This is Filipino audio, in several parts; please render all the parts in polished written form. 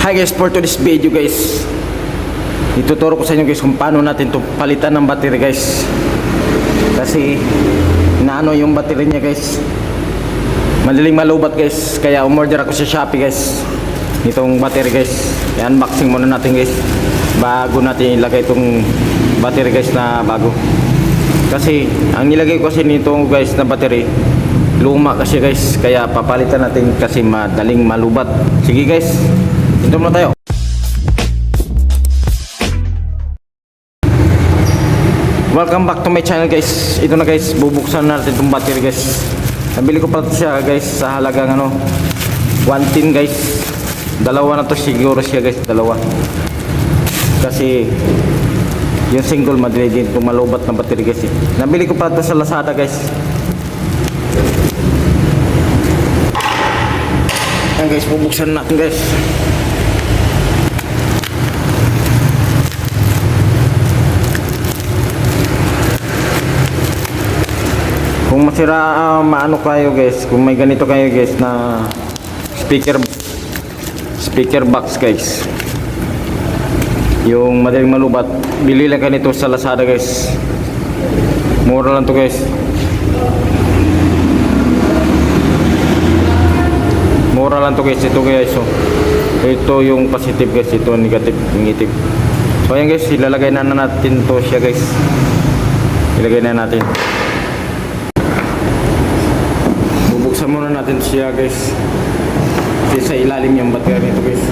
Hi guys, for today's video guys, ituturo ko sa inyo guys kung paano natin to palitan ng battery guys. Kasi inaano yung battery niya guys, madaling malubat guys. Kaya umorder ako sa Shopee guys itong battery guys. I-unboxing muna natin guys bago natin ilagay itong battery guys na bago. Kasi ang nilagay ko kasi nito guys na battery luma kasi guys, kaya papalitan natin kasi madaling malubat. Sige guys, ito muna tayo. Welcome back to my channel guys. Ito na guys, bubuksan natin itong battery guys. Nabili ko pala siya guys sa halagang 110 guys. Dalawa na to siguro siya guys, dalawa. Kasi yung single madali din itong malubat na battery guys. Nabili ko pala to sa Lazada guys. Ayan guys, bubuksan natin guys. Kung masira, maano kayo guys, kung may ganito kayo guys na speaker box guys, yung madaling malubat, bili lang ganito sa Lazada guys. Mura lang to guys. Mura lang to guys. Ito guys, so ito yung positive guys, ito negative, negative. So ayan guys, ilalagay na natin to siya guys. Ilagay na natin. Bubuksan muna natin siya guys. Kasi sa ilalim yung battery nito guys.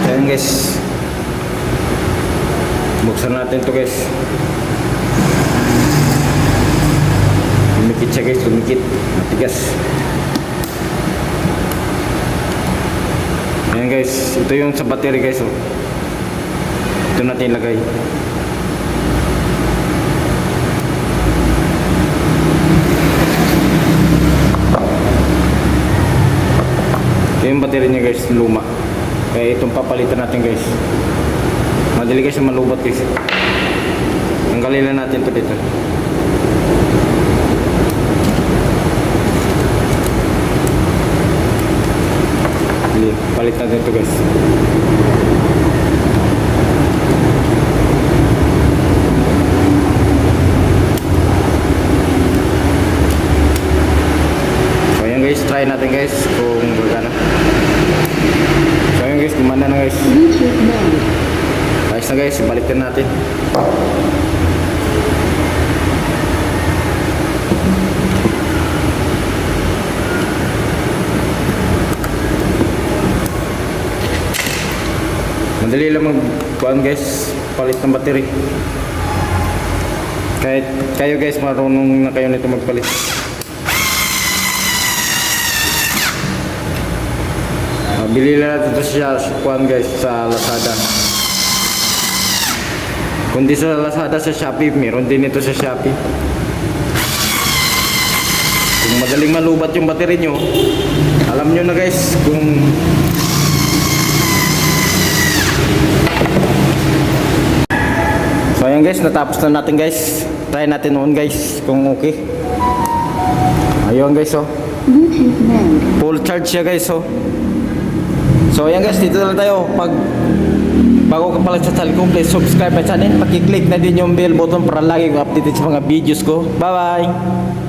Ayan guys, buksan natin to guys. Lumikit siya guys, lumikit, matigas. Ayan guys, ito yung sa battery guys, oh. Ito natin ilagay. Ito yung battery niya guys, luma. Kaya itong papalitan natin guys. Madali guys na malubat guys. Tanggalin lang natin ito dito. Palit natin ito guys. So ayan guys, try natin guys kung gagana. Guys, gumana na guys. Ayos na guys, balikan natin. Madali lang magkuhan guys, palit ng battery. Kahit kayo guys marunong na kayo nito magpalit. Bili lang natin ito siya kuhan guys sa Lazada. Kundi sa Lazada, sa Shopee, meron din ito sa Shopee. Kung madaling malubat yung battery nyo, alam nyo na guys kung so ayan guys, natapos na natin guys. Try natin on guys kung okay. Ayun guys, oh, full charge siya guys, oh. So ayan guys, dito na lang tayo. Bago ka pala sa channel ko, please subscribe my channel. Paki-click na din yung bell button para lagi ko updated sa mga videos ko. Bye bye!